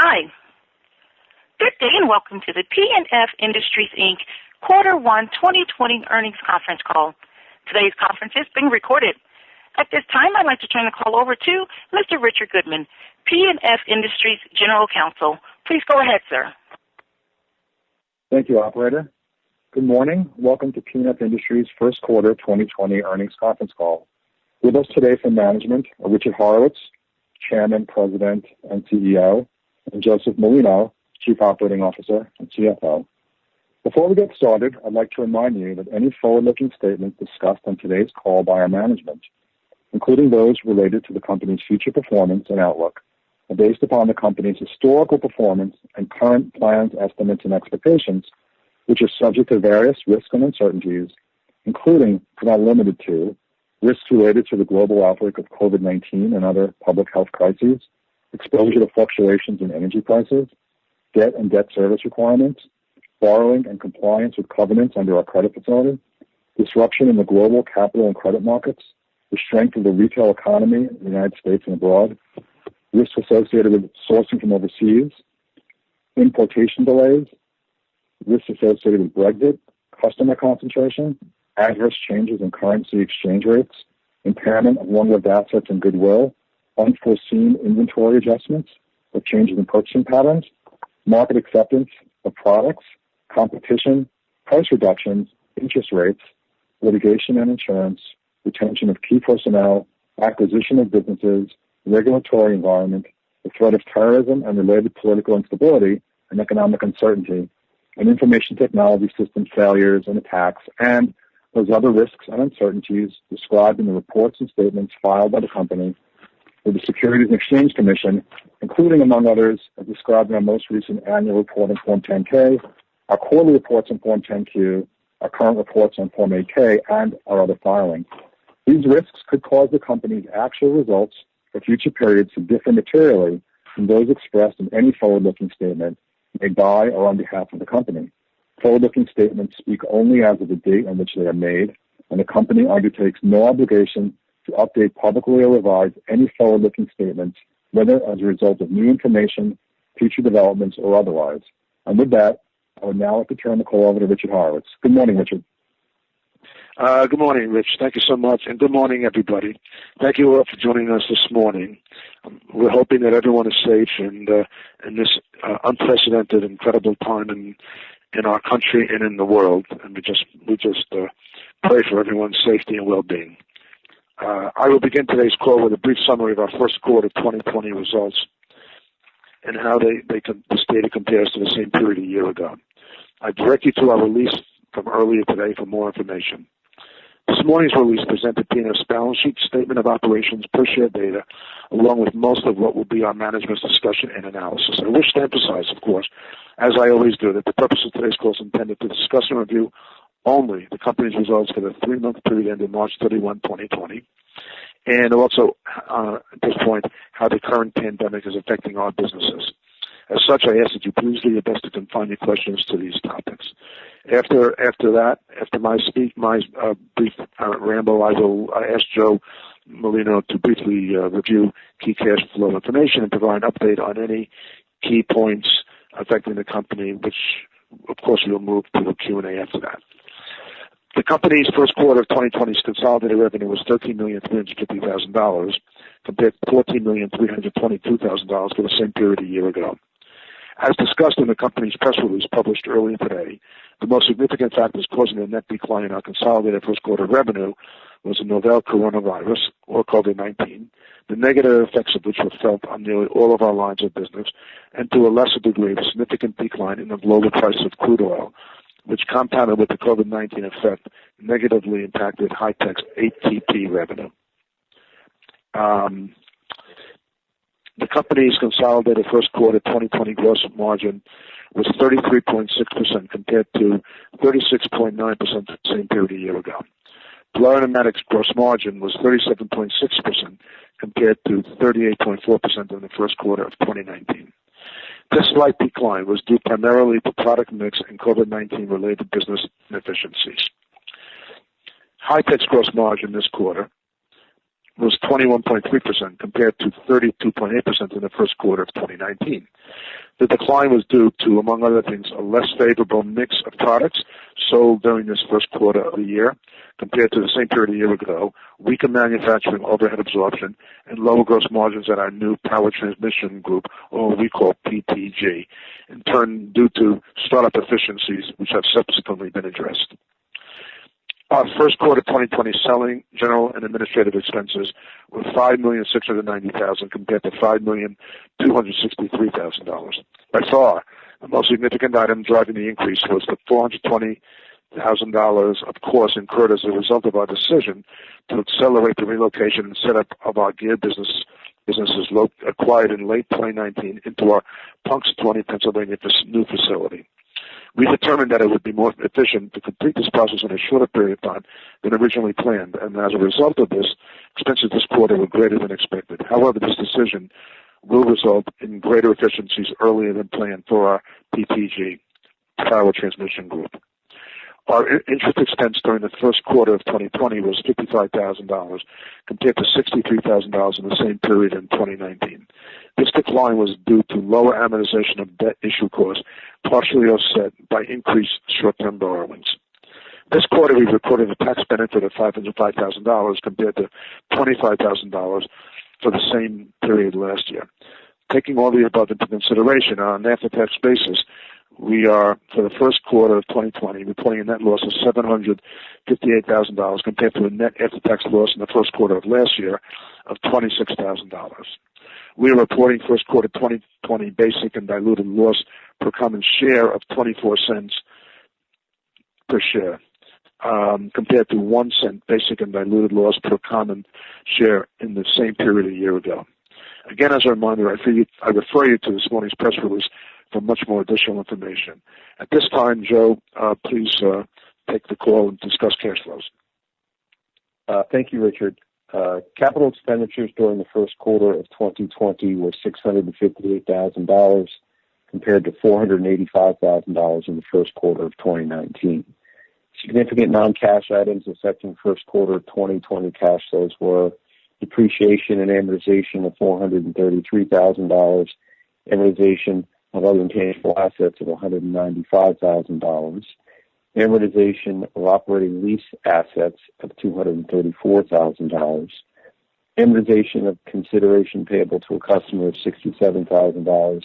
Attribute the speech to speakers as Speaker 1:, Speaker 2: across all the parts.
Speaker 1: by. Good day and welcome to the PFIN Industries, Inc. Quarter 1 2020 earnings conference call. Today's conference is being recorded. At this time, I'd like to turn the call over to Mr. Richard Goodman, PFIN Industries General Counsel. Please go ahead, sir.
Speaker 2: Thank you, operator. Good morning. Welcome to PFIN Industries' first quarter 2020 earnings conference call. With us today from management are Richard Horowitz, Chairman, President, and CEO, and Joseph Molino, Chief Operating Officer and CFO. Before we get started, I'd like to remind you that any forward-looking statements discussed on today's call by our management, including those related to the company's future performance and outlook, are based upon the company's historical performance and current plans, estimates, and expectations, which are subject to various risks and uncertainties, including, but not limited to, risks related to the global outbreak of COVID-19 and other public health crises, exposure to fluctuations in energy prices, debt and debt service requirements, borrowing and compliance with covenants under our credit facility, disruption in the global capital and credit markets, the strength of the retail economy in the United States and abroad, risks associated with sourcing from overseas, importation delays, risks associated with Brexit, customer concentration, adverse changes in currency exchange rates, impairment of long-lived assets and goodwill, unforeseen inventory adjustments or changes in purchasing patterns, market acceptance of products, competition, price reductions, interest rates, litigation and insurance, retention of key personnel, acquisition of businesses, regulatory environment, the threat of terrorism and related political instability and economic uncertainty, and information technology system failures and attacks, and those other risks and uncertainties described in the reports and statements filed by the company with the Securities and Exchange Commission, including, among others, as described in our most recent annual report on Form 10-K, our quarterly reports on Form 10-Q, our current reports on Form 8-K, and our other filings. These risks could cause the company's actual results for future periods to differ materially from those expressed in any forward-looking statement made by or on behalf of the company. Forward-looking statements speak only as of the date on which they are made, and the company undertakes no obligation to update publicly or revise any forward-looking statements, whether as a result of new information, future developments, or otherwise. And with that, I would now like to turn the call over to Richard Horowitz. Good morning, Richard.
Speaker 3: Good morning, Rich. Thank you so much, and good morning, everybody. Thank you all for joining us this morning. We're hoping that everyone is safe in this unprecedented, incredible time in our country and in the world, and we just pray for everyone's safety and well-being. I will begin today's call with a brief summary of our first quarter 2020 results and how the data compares to the same period a year ago. I direct you to our release from earlier today for more information. This morning's release presented PNF's balance sheet, statement of operations, per share data, along with most of what will be our management's discussion and analysis. I wish to emphasize, of course, as I always do, that the purpose of today's call is intended to discuss and review only the company's results for the 3-month period ending March 31, 2020, and also, at this point, how the current pandemic is affecting our businesses. As such, I ask that you please do your best to confine your questions to these topics. After my brief ramble, I will ask Joe Molino to briefly review key cash flow information and provide an update on any key points affecting the company, which, of course, we'll move to the Q&A after that. The company's first quarter of 2020's consolidated revenue was $13,350,000 compared to $14,322,000 for the same period a year ago. As discussed in the company's press release published earlier today, the most significant factors causing a net decline in our consolidated first quarter revenue was the novel coronavirus, or COVID-19, the negative effects of which were felt on nearly all of our lines of business, and to a lesser degree, the significant decline in the global price of crude oil, which compounded with the COVID-19 effect negatively impacted High-Tech's ATP revenue. The company's consolidated first quarter 2020 gross margin was 33.6% compared to 36.9% the same period a year ago. Blur Pneumatics gross margin was 37.6% compared to 38.4% in the first quarter of 2019. This slight decline was due primarily to product mix and COVID-19 related business inefficiencies. High-Tech's gross margin this quarter was 21.3% compared to 32.8% in the first quarter of 2019. The decline was due to, among other things, a less favorable mix of products sold during this first quarter of the year compared to the same period a year ago, weaker manufacturing overhead absorption, and lower gross margins at our new power transmission group, or what we call PTG, in turn due to startup efficiencies which have subsequently been addressed. Our first quarter 2020 selling, general, and administrative expenses were $5,690,000 compared to $5,263,000. By far, the most significant item driving the increase was the $420,000 of costs incurred as a result of our decision to accelerate the relocation and setup of our gear businesses acquired in late 2019 into our Punxsutawney, Pennsylvania new facility. We determined that it would be more efficient to complete this process in a shorter period of time than originally planned, and as a result of this, expenses this quarter were greater than expected. However, this decision will result in greater efficiencies earlier than planned for our PTG, Power Transmission Group. Our interest expense during the first quarter of 2020 was $55,000 compared to $63,000 in the same period in 2019. This decline was due to lower amortization of debt issue costs, partially offset by increased short-term borrowings. This quarter, we recorded a tax benefit of $505,000 compared to $25,000 for the same period last year. Taking all the above into consideration, on an after-tax basis, we are, for the first quarter of 2020, reporting a net loss of $758,000 compared to a net after-tax loss in the first quarter of last year of $26,000. We are reporting first quarter 2020 basic and diluted loss per common share of 24 cents per share, compared to 1 cent basic and diluted loss per common share in the same period a year ago. Again, as a reminder, I refer you to this morning's press release for much more additional information. At this time, Joe, please take the call and discuss cash flows.
Speaker 2: Thank you, Richard. Capital expenditures during the first quarter of 2020 were $658,000 compared to $485,000 in the first quarter of 2019. Significant non-cash items affecting first quarter 2020 cash flows were depreciation and amortization of $433,000, amortization of other intangible assets of $195,000, amortization of operating lease assets of $234,000, amortization of consideration payable to a customer of $67,000,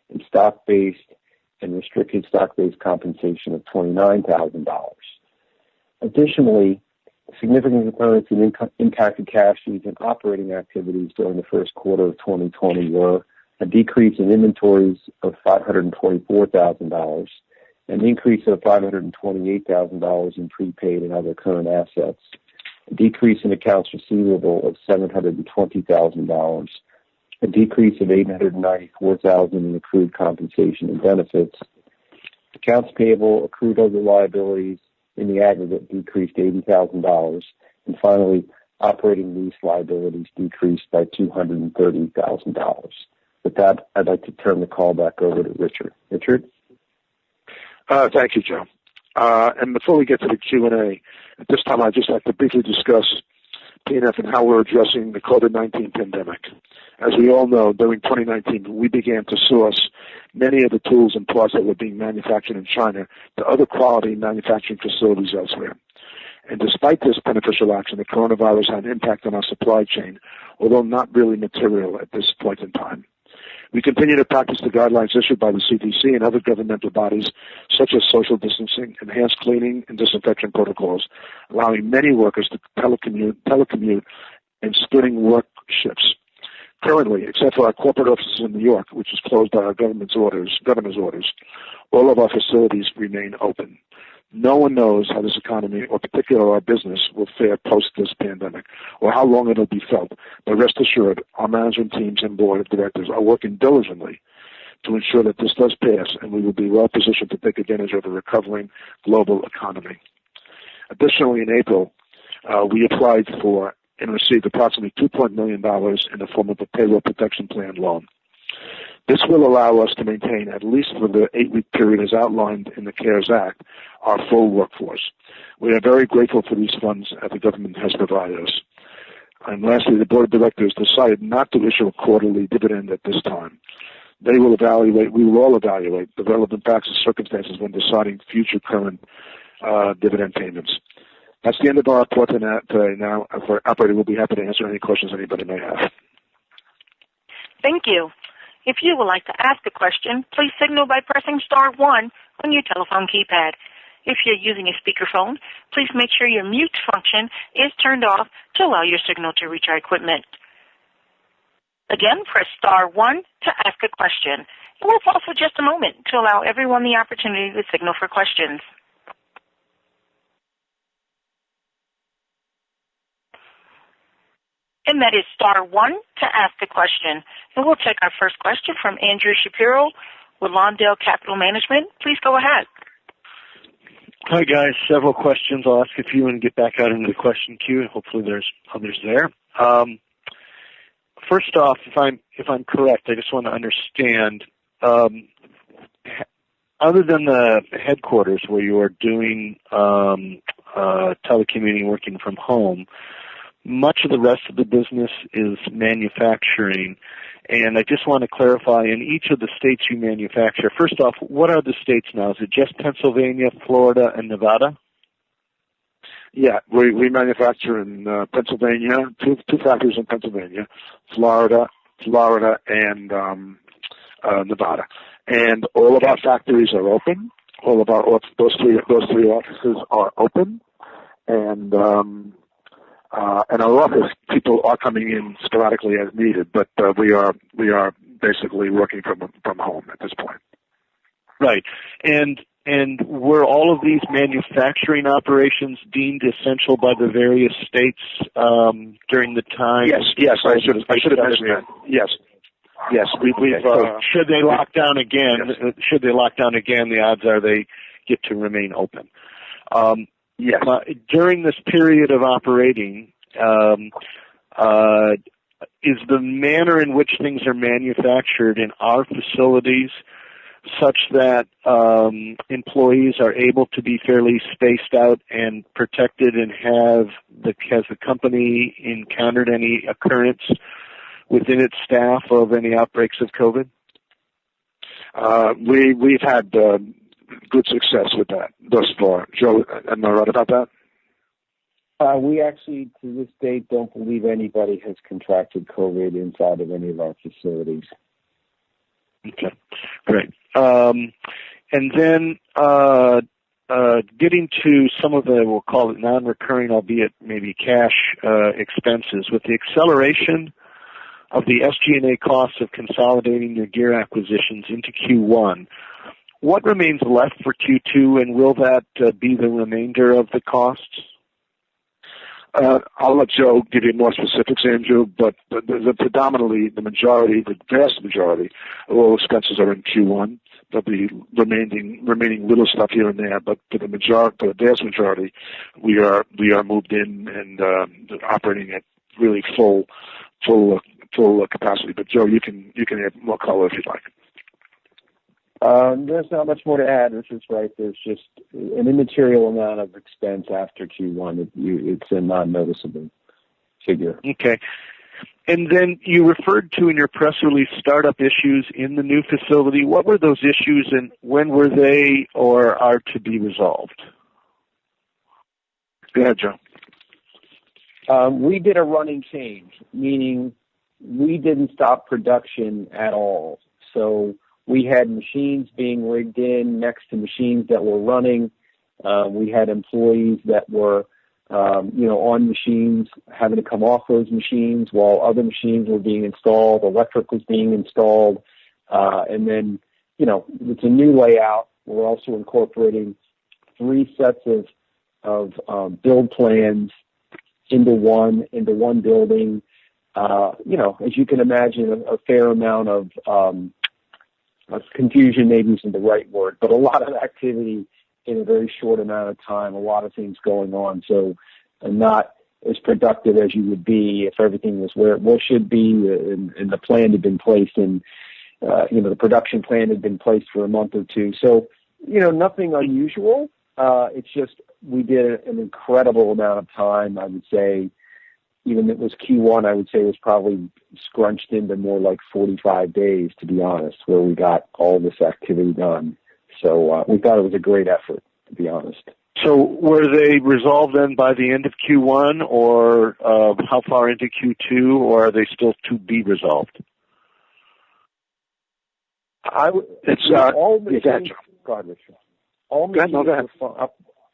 Speaker 2: and stock-based and restricted stock-based compensation of $29,000. Additionally, significant components that impacted cash used in operating activities during the first quarter of 2020 were a decrease in inventories of $524,000, an increase of $528,000 in prepaid and other current assets, a decrease in accounts receivable of $720,000, a decrease of $894,000 in accrued compensation and benefits, accounts payable, accrued other liabilities in the aggregate decreased $80,000, and finally, operating lease liabilities decreased by $230,000. With that, I'd like to turn the call back over to Richard. Richard?
Speaker 3: Thank you, Joe. And before we get to the Q&A, at this time I'd just like to briefly discuss PNF and how we're addressing the COVID-19 pandemic. As we all know, during 2019, we began to source many of the tools and parts that were being manufactured in China to other quality manufacturing facilities elsewhere. And despite this beneficial action, the coronavirus had an impact on our supply chain, although not really material at this point in time. We continue to practice the guidelines issued by the CDC and other governmental bodies, such as social distancing, enhanced cleaning, and disinfection protocols, allowing many workers to telecommute and splitting work shifts. Currently, except for our corporate offices in New York, which is closed by our governor's orders, all of our facilities remain open. No one knows how this economy, or particularly our business, will fare post this pandemic, or how long it'll be felt. But rest assured, our management teams and board of directors are working diligently to ensure that this does pass, and we will be well positioned to take advantage of a recovering global economy. Additionally, in April, we applied for and received approximately $2 million in the form of a payroll protection plan loan. This will allow us to maintain, at least for the 8-week period as outlined in the CARES Act, our full workforce. We are very grateful for these funds that the government has provided us. And lastly, the board of directors decided not to issue a quarterly dividend at this time. We will all evaluate the relevant facts and circumstances when deciding future current dividend payments. That's the end of our report today. Now, our operator will be happy to answer any questions anybody may have.
Speaker 1: Thank you. If you would like to ask a question, please signal by pressing star 1 on your telephone keypad. If you're using a speakerphone, please make sure your mute function is turned off to allow your signal to reach our equipment. Again, press star 1 to ask a question. And we'll pause for just a moment to allow everyone the opportunity to signal for questions. And that is star 1 to ask a question. And we'll take our first question from Andrew Shapiro with Lawndale Capital Management. Please go ahead.
Speaker 4: Hi, guys. Several questions. I'll ask a few and get back out into the question queue. Hopefully there's others there. First off, if I'm correct, I just want to understand, other than the headquarters where you are doing telecommuting, working from home, much of the rest of the business is manufacturing. And I just want to clarify, in each of the states you manufacture, first off, what are the states now? Is it just Pennsylvania, Florida, and Nevada?
Speaker 3: Yeah, we manufacture in Pennsylvania, two factories in Pennsylvania, Florida, and Nevada. And all of our factories are open. All of those three offices are open, and our office people are coming in sporadically as needed, but we are basically working from home at this point.
Speaker 4: Right, and were all of these manufacturing operations deemed essential by the various states during the time?
Speaker 3: Yes. I should have mentioned that. Yes.
Speaker 4: Should they lock down again? The odds are they get to remain open.
Speaker 3: Yes.
Speaker 4: During this period of operating, is the manner in which things are manufactured in our facilities such that employees are able to be fairly spaced out and protected, and has the company encountered any occurrence within its staff of any outbreaks of COVID?
Speaker 3: We've had good success with that thus far. Joe, am I right about that?
Speaker 5: We actually, to this date, don't believe anybody has contracted COVID inside of any of our facilities.
Speaker 4: Okay, great. And then getting to some of the, we'll call it non-recurring, albeit maybe cash expenses, with the acceleration of the SG&A costs of consolidating your gear acquisitions into Q1, what remains left for Q2, and will that be the remainder of the costs?
Speaker 3: I'll let Joe give you more specifics, Andrew, but the vast majority of all expenses are in Q1. There'll be remaining little stuff here and there, but for the vast majority, we are moved in and operating at really full capacity. But Joe, you can add more color if you'd like.
Speaker 5: There's not much more to add. This is right. There's just an immaterial amount of expense after Q1. It's a non-noticeable figure.
Speaker 4: Okay. And then you referred to in your press release startup issues in the new facility. What were those issues, and when were they or are to be resolved?
Speaker 3: Go ahead, Joe.
Speaker 5: We did a running change, meaning we didn't stop production at all. So we had machines being rigged in next to machines that were running. We had employees that were, on machines, having to come off those machines while other machines were being installed. Electric was being installed. And then, it's a new layout. We're also incorporating 3 sets of build plans into one building. As you can imagine, a fair amount of confusion maybe isn't the right word, but a lot of activity in a very short amount of time, a lot of things going on. So not as productive as you would be if everything was where it should be and the plan had been placed and, the production plan had been placed for a month or two. So, nothing unusual. It's just we did an incredible amount of time, I would say, even if it was Q1, I would say it was probably scrunched into more like 45 days, to be honest, where we got all this activity done. So we thought it was a great effort, to be honest.
Speaker 4: So were they resolved then by the end of Q1, or how far into Q2, or are they still to be resolved?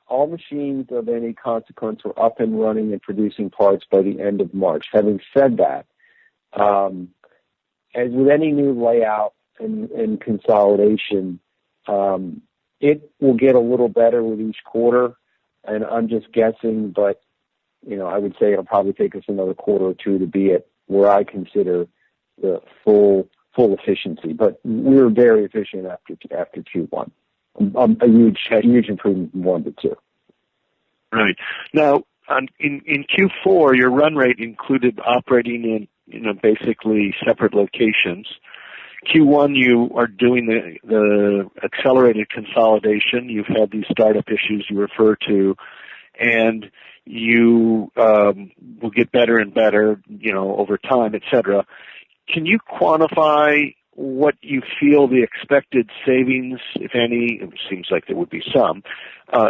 Speaker 5: All machines of any consequence were up and running and producing parts by the end of March. Having said that, as with any new layout and consolidation, it will get a little better with each quarter, and I'm just guessing, but I would say it'll probably take us another quarter or two to be at where I consider the full efficiency. But we were very efficient after Q1. A huge improvement from 1 to 2. Right.
Speaker 4: Now, in Q4, your run rate included operating in basically separate locations. Q1, you are doing the accelerated consolidation. You've had these startup issues you refer to, and you will get better and better, over time, et cetera. Can you quantify what you feel the expected savings, if any, it seems like there would be some,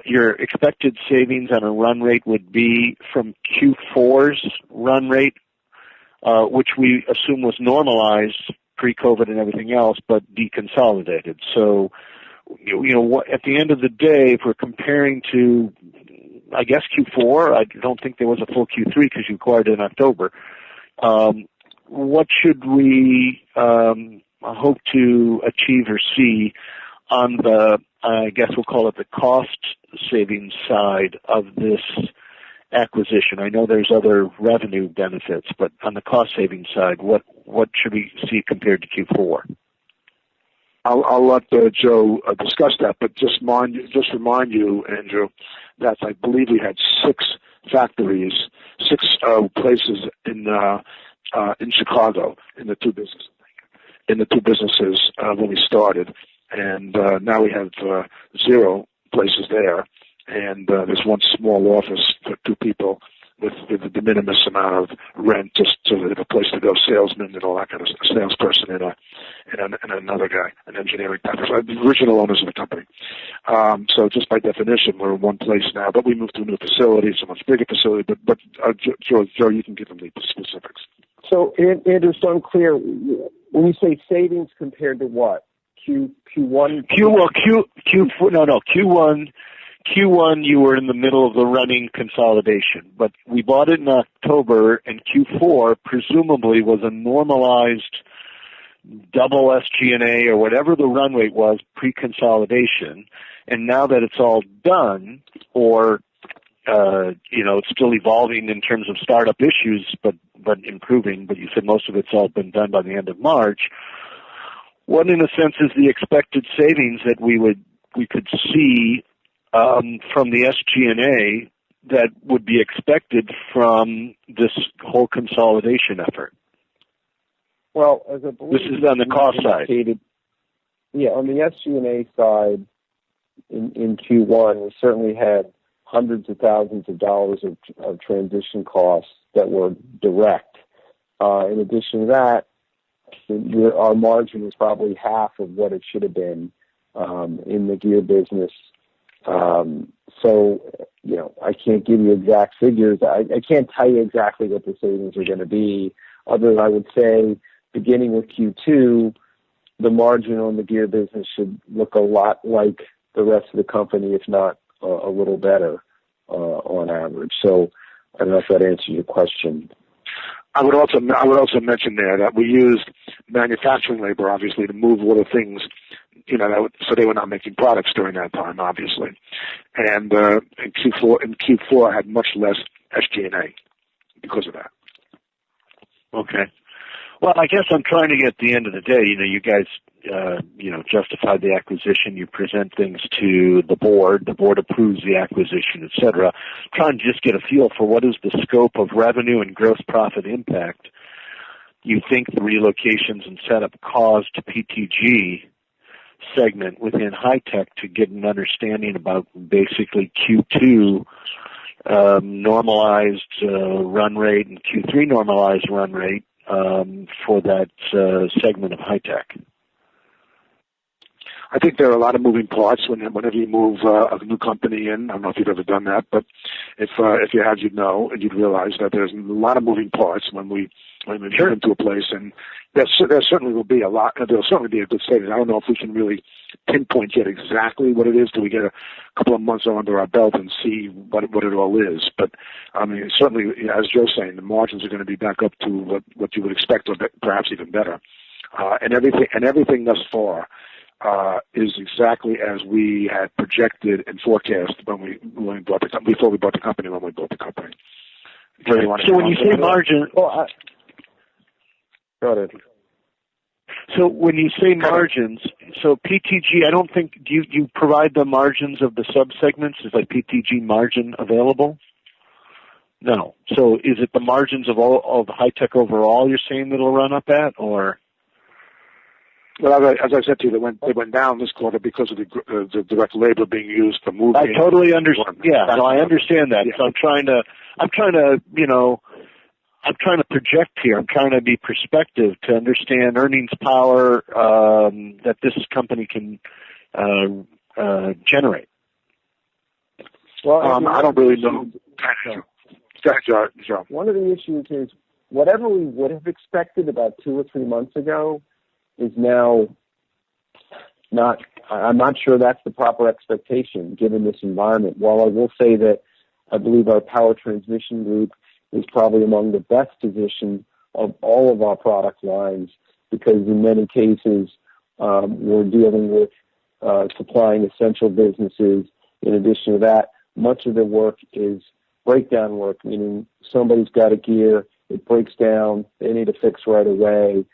Speaker 4: your expected savings on a run rate would be from Q4's run rate, which we assume was normalized pre-COVID and everything else, but deconsolidated. So, at the end of the day, if we're comparing to, I guess, Q4, I don't think there was a full Q3 because you acquired it in October. What should we hope to achieve or see on the, I guess we'll call it the cost savings side of this acquisition? I know there's other revenue benefits, but on the cost savings side, what should we see compared to Q4?
Speaker 3: I'll let Joe discuss that, but just remind you, Andrew, that I believe we had 6 factories, 6 places in Chicago in the two businesses when we started, and now we have 0 places there, and there's 1 small office for 2 people with a de minimis amount of rent, just so they have a place to go, salesman and all that kind of stuff, salesperson and another guy, an engineering guy, the original owners of the company. So just by definition, we're in 1 place now, but we moved to a new facility. It's a much bigger facility, but Joe, you can give them the specifics.
Speaker 5: So, Andrew, so I'm clear, when you say savings compared to what? Q1? Q1,
Speaker 4: you were in the middle of the running consolidation, but we bought it in October, and Q4 presumably was a normalized double SG&A or whatever the run rate was pre-consolidation, and now that it's all done, or it's still evolving in terms of startup issues, but improving, but you said most of it's all been done by the end of March. What, in a sense, is the expected savings that we could see from the SG&A that would be expected from this whole consolidation effort?
Speaker 5: Well, as I believe,
Speaker 4: this is on the cost side.
Speaker 5: Yeah, on the SG&A side, in Q1, we certainly had hundreds of thousands of dollars of transition costs that were direct. In addition to that, our margin was probably half of what it should have been in the gear business. So, I can't give you exact figures. I can't tell you exactly what the savings are going to be, other than I would say, beginning with Q2, the margin on the gear business should look a lot like the rest of the company, if not a little better on average. So I don't know if that answers your question.
Speaker 3: I would also mention there that we used manufacturing labor, obviously, to move all the things, so they were not making products during that time, obviously. And in Q4, I had much less SG&A because of that.
Speaker 4: Okay. Well, I guess I'm trying to get at the end of the day, you guys, justify the acquisition, you present things to the board approves the acquisition, et cetera. Trying to just get a feel for what is the scope of revenue and gross profit impact you think the relocations and setup caused to PTG segment within high tech, to get an understanding about basically Q2 normalized run rate and Q3 normalized run rate for that segment of high tech?
Speaker 3: I think there are a lot of moving parts whenever you move a new company in. I don't know if you've ever done that, but if you have, you'd know, and you'd realize that there's a lot of moving parts when we move into a place, and there certainly will be a lot. There'll certainly be a good savings. I don't know if we can really pinpoint yet exactly what it is till we get a couple of months under our belt and see what it all is. But I mean, certainly, as Joe's saying, the margins are going to be back up to what you would expect, or perhaps even better. And everything thus far is exactly as we had projected and forecast when we bought the company, before we bought the company, when we built the company.
Speaker 4: Right. So when you say margin,
Speaker 5: go ahead.
Speaker 4: So when you say margins, so PTG, I don't think, do you provide the margins of the subsegments? Is like PTG margin available? No. So is it the margins of all of high tech overall you're saying that'll run up at, or?
Speaker 3: Well, as I said to you, they went down this quarter because of the direct labor being used for moving.
Speaker 4: I totally understand. Yeah, no, I understand that. Yeah. So I'm trying to project here. I'm trying to be perspective to understand earnings power that this company can generate.
Speaker 5: Well,
Speaker 3: I don't really know. Go ahead, Joe.
Speaker 5: One of the issues is whatever we would have expected about 2 or 3 months ago is now not. I'm not sure that's the proper expectation given this environment. While I will say that I believe our power transmission group is probably among the best positioned of all of our product lines, because in many cases we're dealing with supplying essential businesses. In addition to that, much of the work is breakdown work, meaning somebody's got a gear, it breaks down, they need to fix right away.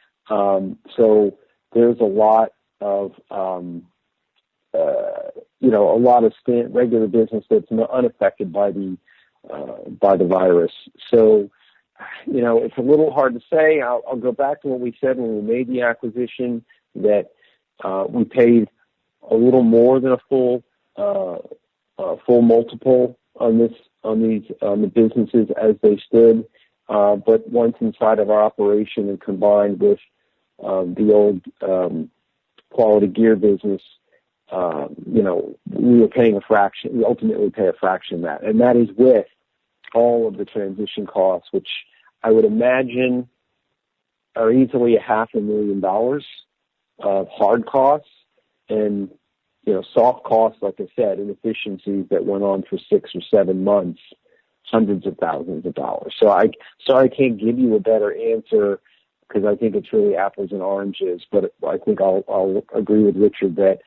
Speaker 5: So there's a lot of a lot of regular business that's unaffected by the virus. So, it's a little hard to say. I'll go back to what we said when we made the acquisition, that we paid a little more than a full multiple on the businesses as they stood. But once inside of our operation and combined with the old quality gear business, we were paying a fraction. We ultimately pay a fraction of that, and that is with all of the transition costs, which I would imagine are easily $500,000 of hard costs, and soft costs, like I said, inefficiencies that went on for 6 or 7 months, hundreds of thousands of dollars. So I can't give you a better answer, because I think it's really apples and oranges. But I think I'll agree with Richard that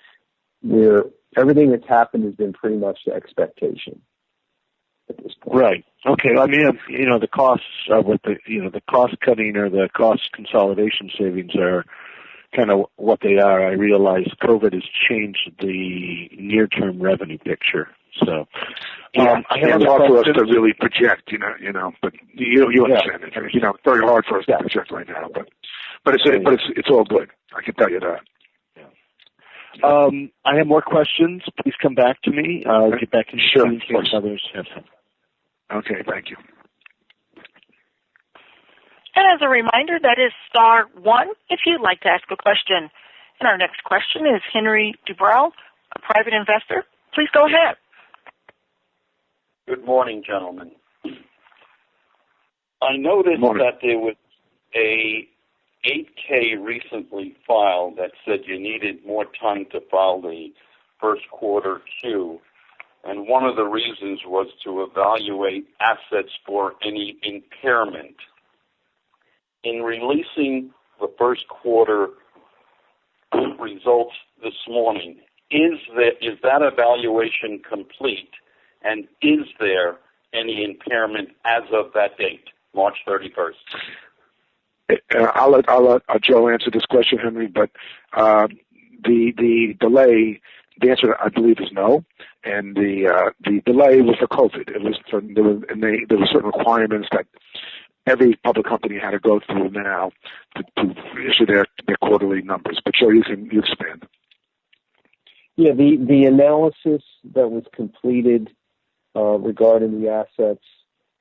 Speaker 5: everything that's happened has been pretty much to expectation at this point.
Speaker 4: Right. Okay. I mean, the costs with the cost cutting or the cost consolidation savings are kind of what they are. I realize COVID has changed the near-term revenue picture. So,
Speaker 3: I have hard for us to really project, but you understand it. It's very hard for us to project right now, but it's all good. I can tell you that.
Speaker 4: I have more questions. Please come back to me. I'll get back in in case others have some.
Speaker 3: Okay, thank you.
Speaker 1: And as a reminder, that is *1 if you'd like to ask a question. And our next question is Henry Dubrell, a private investor. Please go ahead.
Speaker 6: Good morning, gentlemen. I noticed that there was a 8K recently filed that said you needed more time to file the first quarter Q, and one of the reasons was to evaluate assets for any impairment. In releasing the first quarter results this morning, is that evaluation complete, and is there any impairment as of that date, March 31st?
Speaker 3: I'll let Joe answer this question, Henry, but the delay, the answer I believe is no, and the delay was for COVID. It was there were certain requirements that every public company had to go through now to issue their quarterly numbers. But Joe, you expand.
Speaker 5: Yeah, the analysis that was completed regarding the assets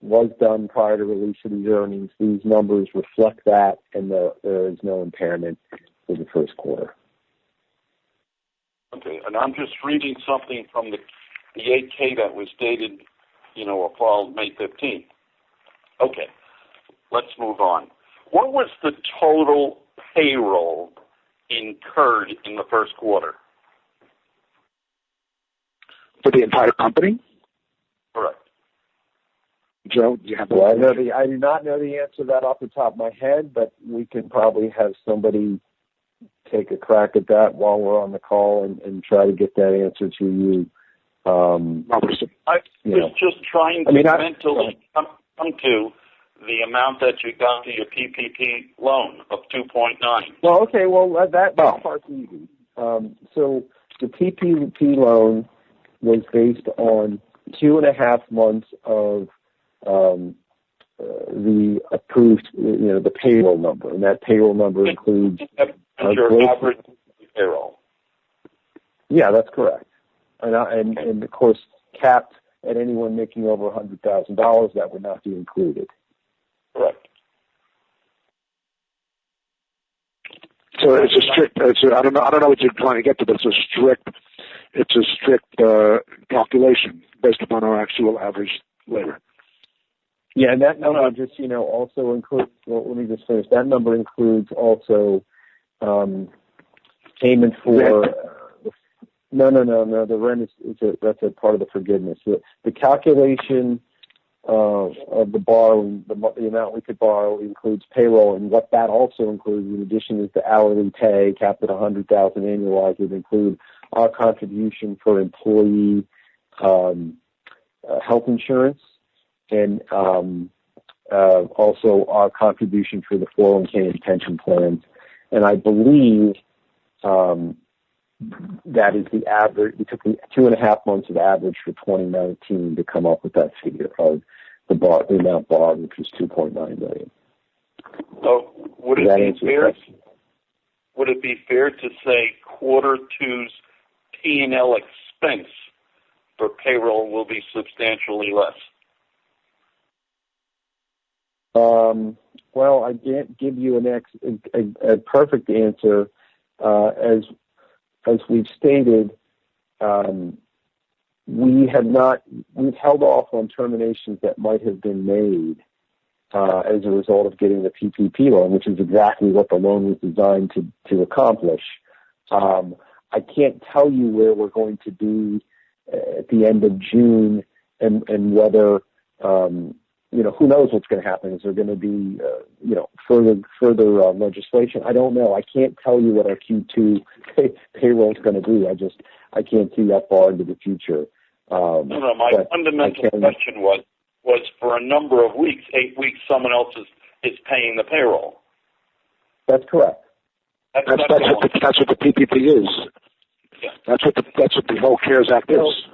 Speaker 5: was done prior to release of these earnings. These numbers reflect that, and there is no impairment for the first quarter.
Speaker 6: Okay, and I'm just reading something from the 8K that was dated, filed May 15th. Okay, let's move on. What was the total payroll incurred in the first quarter?
Speaker 3: For the entire company?
Speaker 6: Correct.
Speaker 3: Joe, do you have
Speaker 5: I do not know the answer to that off the top of my head, but we can probably have somebody take a crack at that while we're on the call and try to get that answer to you.
Speaker 6: I was just trying to mentally come to the amount that you got to your PPP loan of 2.9.
Speaker 5: Well, okay, that part's easy. So the PPP loan was based on 2.5 months of the approved, the payroll number, and that payroll number includes
Speaker 6: your average payroll.
Speaker 5: Yeah, that's correct, and of course capped at anyone making over $100,000, that would not be included.
Speaker 6: Correct.
Speaker 3: So it's a strict. I don't know what you're trying to get to, but it's a strict calculation based upon our actual average labor.
Speaker 5: Yeah, and that number also includes. Well, let me just finish. That number includes also payment for. No. The rent that's a part of the forgiveness. The calculation of the borrowing, the amount we could borrow, includes payroll, and what that also includes, in addition, is the hourly pay capped at $100,000 annualized. Would include our contribution for employee health insurance, and also our contribution for the 401k and pension plans. And I believe that is the average. We took the 2.5 months of average for 2019 to come up with that figure of the amount borrowed, which was $2.9 million.
Speaker 6: So would it be fair to say quarter two's P&L expense for payroll will be substantially less?
Speaker 5: Well, I can't give you a perfect answer. As we've stated, we've held off on terminations that might have been made as a result of getting the PPP loan, which is exactly what the loan was designed to accomplish. I can't tell you where we're going to be at the end of June, and whether who knows what's going to happen. Is there going to be further legislation? I don't know. I can't tell you what our Q2 payroll is going to be. I can't see that far into the future.
Speaker 6: My fundamental question was for a number of weeks, 8 weeks, someone else is paying the payroll.
Speaker 5: That's correct.
Speaker 3: That's what the PPP is. Yeah. That's what the whole CARES Act is.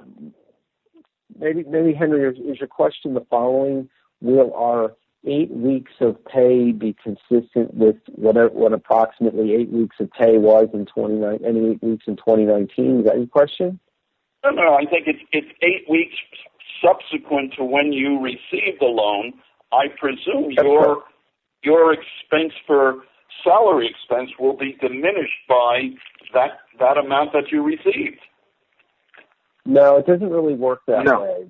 Speaker 5: Maybe Henry, is your question the following? Will our 8 weeks of pay be consistent with what approximately 8 weeks of pay was in 2019? Any 8 weeks in 2019? Is that your question?
Speaker 6: No. I think it's 8 weeks subsequent to when you received the loan. I presume your expense for salary expense will be diminished by that amount that you received.
Speaker 5: No, it doesn't really work that way.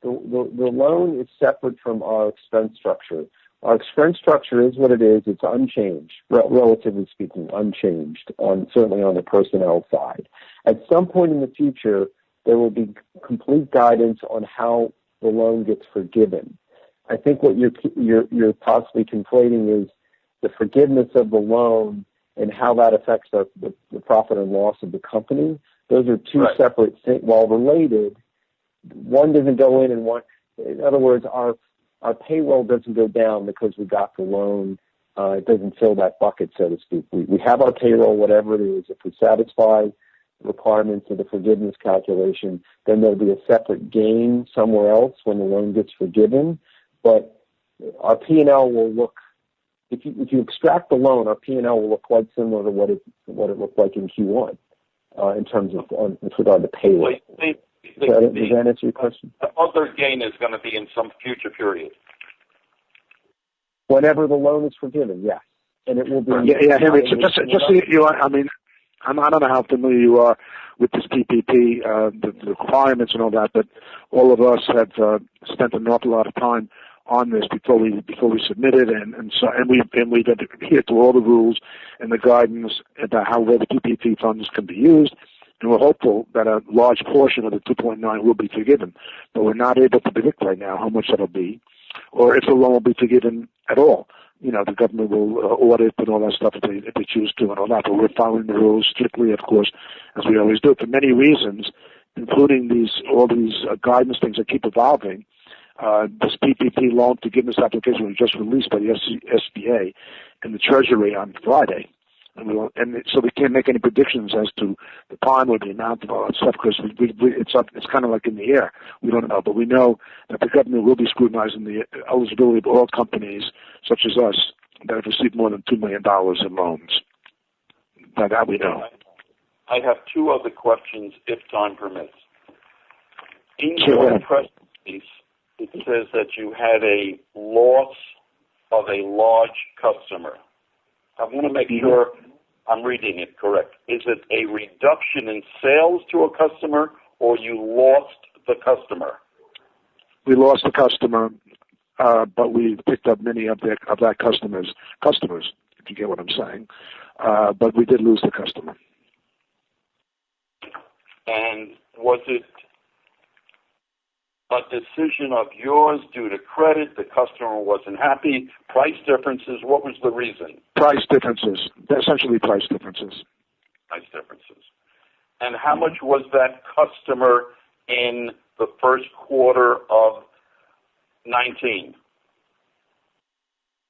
Speaker 5: The loan is separate from our expense structure. Our expense structure is what it is. It's unchanged, relatively speaking, unchanged, certainly on the personnel side. At some point in the future, there will be complete guidance on how the loan gets forgiven. I think what you're possibly conflating is the forgiveness of the loan and how that affects the profit and loss of the company. Those are two separate things. While related, one doesn't go in and one. In other words, our payroll doesn't go down because we got the loan. It doesn't fill that bucket, so to speak. We have our payroll, whatever it is. If we satisfy the requirements of the forgiveness calculation, then there'll be a separate gain somewhere else when the loan gets forgiven. But our P&L will look. If you extract the loan, our P&L will look quite similar to what it looked like in Q1 in terms of with regard to payroll. Does that answer your question?
Speaker 6: The other gain is going to be in some future period.
Speaker 5: Whenever the loan is forgiven, yes. And it will be.
Speaker 3: Yeah, Henry, just so you are, I mean, I don't know how familiar you are with this PPP, the requirements and all that, but all of us have spent an awful lot of time on this before we submitted, and we've adhered to all the rules and the guidance about how the PPP funds can be used, and we're hopeful that a large portion of the 2.9 will be forgiven, but we're not able to predict right now how much that'll be, or if the loan will be forgiven at all. You know, the government will audit and all that stuff if they choose to and all that, but we're following the rules strictly, of course, as we always do, for many reasons, including all these guidance things that keep evolving. This PPP loan forgiveness application was just released by the SBA and the Treasury on Friday. And so we can't make any predictions as to the time or the amount of all that stuff because it's kind of like in the air. We don't know, but we know that the government will be scrutinizing the eligibility of all companies, such as us, that have received more than $2 million in loans. By that we know.
Speaker 6: I have two other questions, if time permits. In your press release, it says that you had a loss of a large customer. I want to make sure I'm reading it correct. Is it a reduction in sales to a customer, or you lost the customer?
Speaker 3: We lost the customer, but we picked up many of that customers, if you get what I'm saying. But we did lose the customer.
Speaker 6: And was it a decision of yours due to credit? The customer wasn't happy? Price differences? What was the reason?
Speaker 3: Price differences. Essentially price differences.
Speaker 6: Price differences. And how much was that customer in the first quarter of 19?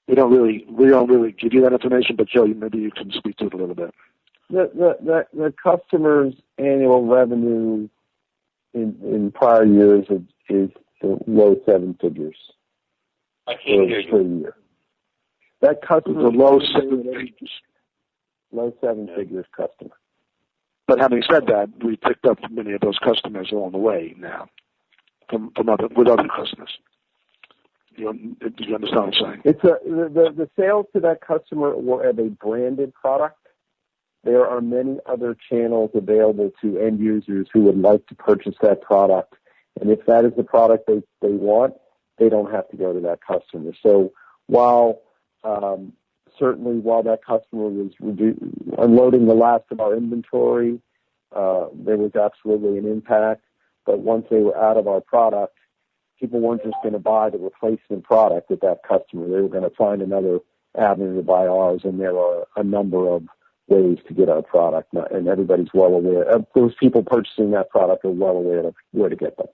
Speaker 3: We don't really give you that information, but Joe, maybe you can speak to it a little bit.
Speaker 5: The customer's annual revenue in prior years is low seven figures.
Speaker 6: I can't hear you.
Speaker 5: Per year. That customer
Speaker 3: is a low seven figures.
Speaker 5: Low seven figures customer.
Speaker 3: But having said that, we picked up many of those customers along the way now with other customers. Do you understand what I'm saying?
Speaker 5: It's the sales to that customer were of a branded product. There are many other channels available to end users who would like to purchase that product. And if that is the product they want, they don't have to go to that customer. So while that customer was unloading the last of our inventory, there was absolutely an impact. But once they were out of our product, people weren't just going to buy the replacement product with that customer. They were going to find another avenue to buy ours, and there are a number of ways to get our product, and everybody's well aware. Those people purchasing that product are well aware of where to get the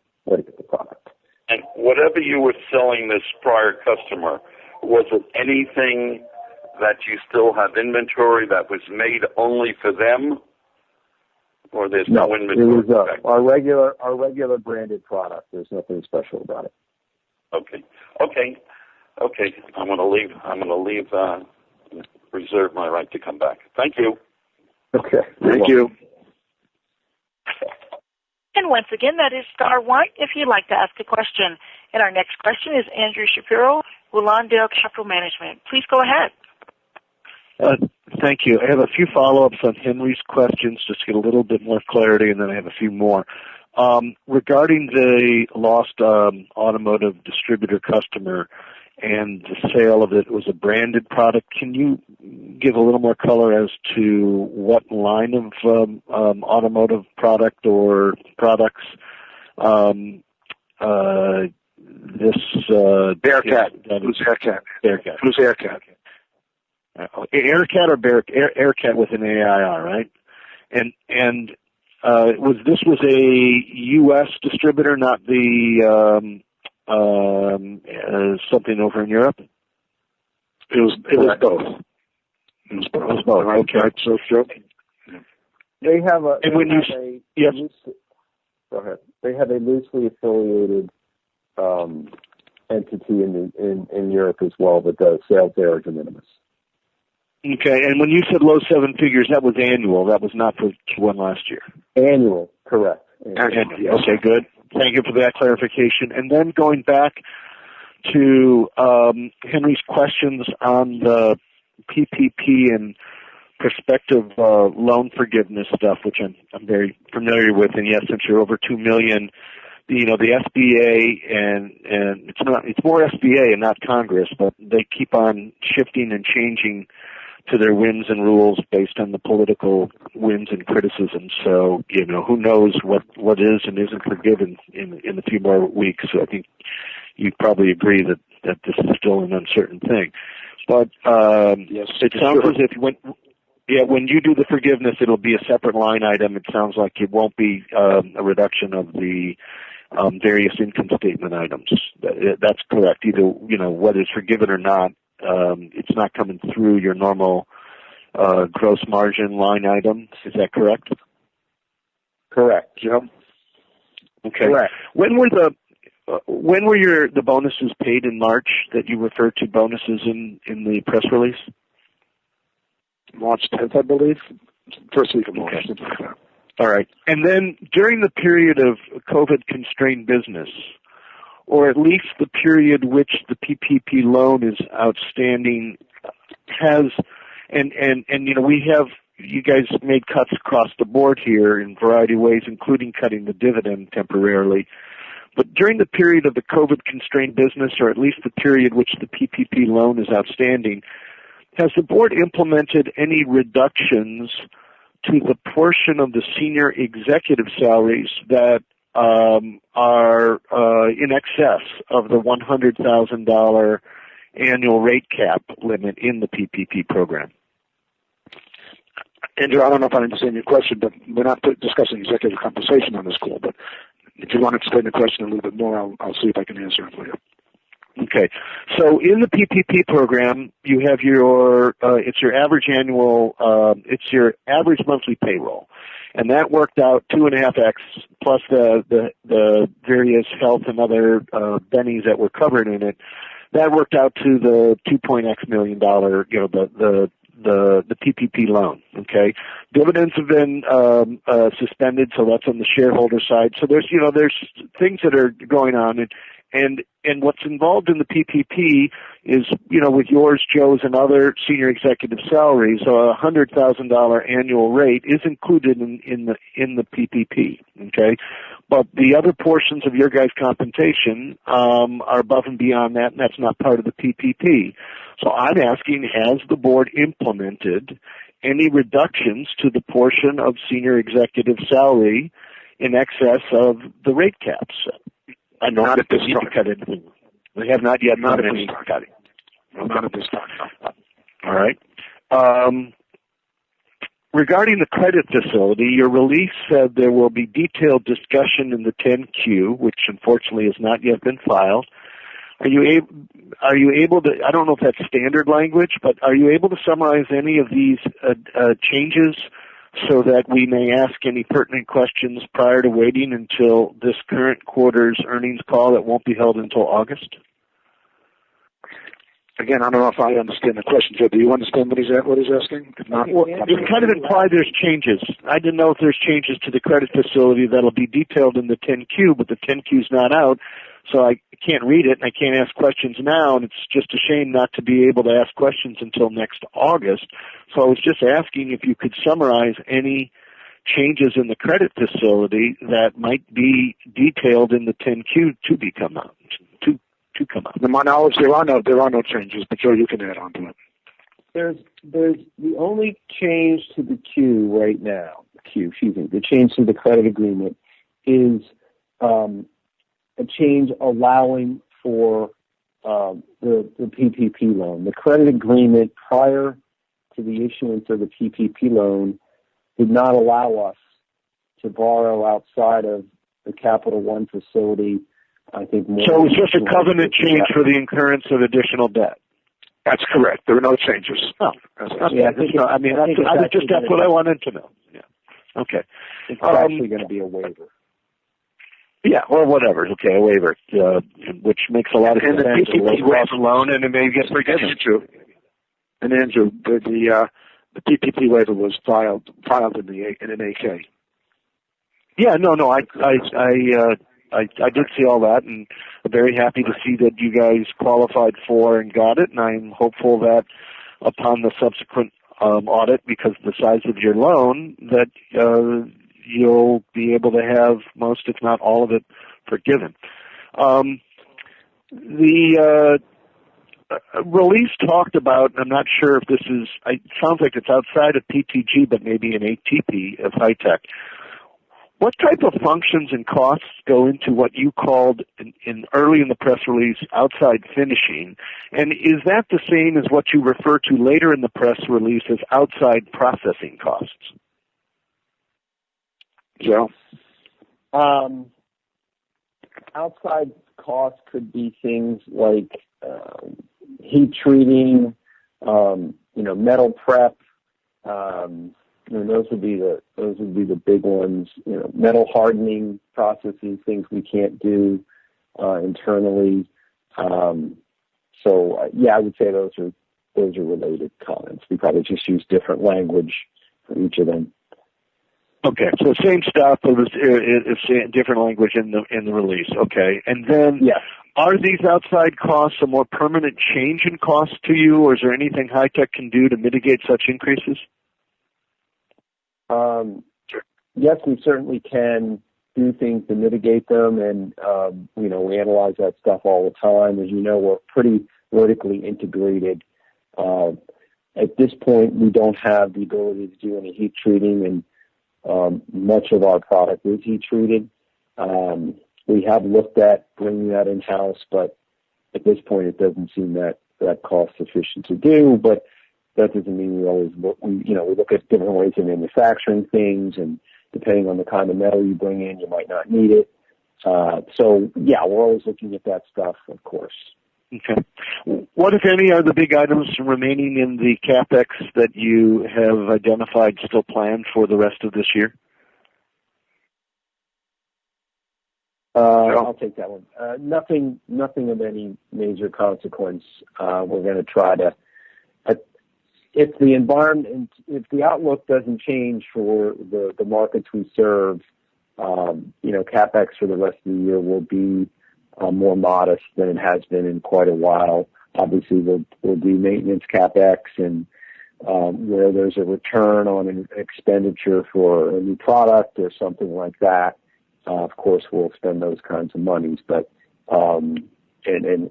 Speaker 5: product.
Speaker 6: And whatever you were selling this prior customer, was it anything that you still have inventory that was made only for them, or there's no inventory?
Speaker 5: It was our regular branded product. There's nothing special about it.
Speaker 6: Okay. I'm going to reserve my right to come back. Thank you.
Speaker 5: Okay.
Speaker 3: Thank you.
Speaker 1: And once again, that is star one if you'd like to ask a question. And our next question is Andrew Shapiro, Willandale Capital Management. Please go ahead.
Speaker 4: Thank you. I have a few follow-ups on Henry's questions just to get a little bit more clarity, and then I have a few more. Regarding the lost automotive distributor customer and the sale of it was a branded product, can you give a little more color as to what line of automotive product or products this
Speaker 3: Bearcat. Who's Bearcat?
Speaker 4: Bearcat.
Speaker 3: Who's Bearcat?
Speaker 4: Aircat or Aircat with an AIR, right? And was a U.S. distributor, not the something over in Europe?
Speaker 3: It was both. It was both. Okay. So sure.
Speaker 5: They have a.
Speaker 4: Yes.
Speaker 5: Go ahead. They have a loosely affiliated entity in Europe as well, but the sales there are de minimis.
Speaker 4: Okay, and when you said low seven figures, that was annual. That was not for Q1 last year.
Speaker 5: Annual, correct.
Speaker 3: Yes.
Speaker 4: Okay, good. Thank you for that clarification. And then going back to Henry's questions on the PPP and prospective loan forgiveness stuff, which I'm very familiar with. And yes, since you're over $2 million, the SBA and it's more SBA and not Congress, but they keep on shifting and changing to their whims and rules based on the political whims and criticism. So, who knows what is and isn't forgiven in a few more weeks. So I think you probably agree that this is still an uncertain thing. But
Speaker 3: yes,
Speaker 4: it sounds as if when you do the forgiveness, it'll be a separate line item. It sounds like it won't be a reduction of the various income statement items. That's correct. Either, whether it's forgiven or not, it's not coming through your normal gross margin line item. Is that correct?
Speaker 5: Correct.
Speaker 4: Joe? Okay.
Speaker 5: Correct.
Speaker 4: When were the bonuses paid in March that you referred to bonuses in the press release?
Speaker 3: March 10th, I believe. First week of March.
Speaker 4: Okay. All right. And then during the period of COVID-constrained business, or at least the period which the PPP loan is outstanding, you guys made cuts across the board here in a variety of ways, including cutting the dividend temporarily. But during the period of the COVID-constrained business, or at least the period which the PPP loan is outstanding, has the board implemented any reductions to the portion of the senior executive salaries that are in excess of the $100,000 annual rate cap limit in the PPP program?
Speaker 3: Andrew, I don't know if I understand your question, but we're not discussing executive compensation on this call. But if you want to explain the question a little bit more, I'll see if I can answer it for you.
Speaker 4: Okay. So in the PPP program, you have it's your average monthly payroll. And that worked out 2.5x plus the various health and other bennies that were covered in it. That worked out to the $2.x million, the PPP loan. Okay. Dividends have been suspended, so that's on the shareholder side. So there's things that are going on, and what's involved in the PPP is, with yours, Joe's, and other senior executive salaries, a $100,000 annual rate is included in the PPP. Okay, but the other portions of your guys' compensation are above and beyond that, and that's not part of the PPP. So I'm asking, has the board implemented any reductions to the portion of senior executive salary in excess of the rate caps? I know
Speaker 3: not
Speaker 4: that
Speaker 3: at this
Speaker 4: they need to cut anything. They have not yet done any cutting.
Speaker 3: Not at this time.
Speaker 4: All right. Regarding the credit facility, your release said there will be detailed discussion in the 10Q, which unfortunately has not yet been filed. Are you able to, I don't know if that's standard language, but are you able to summarize any of these changes so that we may ask any pertinent questions prior to waiting until this current quarter's earnings call that won't be held until August?
Speaker 3: Again, I don't know if I understand the question, Joe. Do you understand what he's asking? If not,
Speaker 4: well, it kind of implies there's changes. I didn't know if there's changes to the credit facility that'll be detailed in the 10Q, but the 10Q's not out, so I can't read it and I can't ask questions now, and it's just a shame not to be able to ask questions until next August. So I was just asking if you could summarize any changes in the credit facility that might be detailed in the 10Q to come out.
Speaker 3: To my knowledge, there are no changes, but Joe, you can add on to it.
Speaker 5: There's the only change to the the change to the credit agreement is a change allowing for the PPP loan. The credit agreement prior to the issuance of the PPP loan did not allow us to borrow outside of the Capital One facility. I think more.
Speaker 4: So it was just a covenant change for the incurrence of additional debt.
Speaker 3: That's correct. There were no changes.
Speaker 4: Oh, that's what I wanted to know. Yeah. Okay.
Speaker 5: It's actually going to be a waiver.
Speaker 4: Yeah, or whatever. Okay, a waiver, which makes a lot of sense.
Speaker 3: And the PPP
Speaker 4: waiver loan, and it may get forgiven.
Speaker 3: And Andrew, the PPP waiver was filed in an AK.
Speaker 4: Yeah, no, I did see all that, and I'm very happy to see that you guys qualified for and got it, and I'm hopeful that upon the subsequent audit, because of the size of your loan, that you'll be able to have most, if not all of it, forgiven. The release talked about, I'm not sure if this is, it sounds like it's outside of PTG, but maybe an ATP of high-tech. What type of functions and costs go into what you called in early in the press release outside finishing? And is that the same as what you refer to later in the press release as outside processing costs?
Speaker 3: Joe?
Speaker 5: Outside costs could be things like heat treating, metal prep. Those would be the big ones. Metal hardening processes, things we can't do internally. I would say those are related comments. We probably just use different language for each of them.
Speaker 4: Okay, so same stuff, but it's different language in the release. Okay, and then are these outside costs a more permanent change in cost to you, or is there anything high-tech can do to mitigate such increases?
Speaker 5: Yes, we certainly can do things to mitigate them, and we analyze that stuff all the time. As you know, we're pretty vertically integrated. At this point, we don't have the ability to do any heat treating, and much of our product is heat treated. We have looked at bringing that in-house, but at this point, it doesn't seem that cost efficient to do. But that doesn't mean we always look. We look at different ways of manufacturing things, and depending on the kind of metal you bring in, you might not need it. We're always looking at that stuff, of course.
Speaker 4: Okay. What, if any, are the big items remaining in the CapEx that you have identified still planned for the rest of this year?
Speaker 5: I'll take that one. Nothing of any major consequence. We're going to try to, if the environment, if the outlook doesn't change for the markets we serve, CapEx for the rest of the year will be more modest than it has been in quite a while. Obviously, we'll do maintenance CapEx, and where there's a return on an expenditure for a new product or something like that, of course, we'll spend those kinds of monies. But and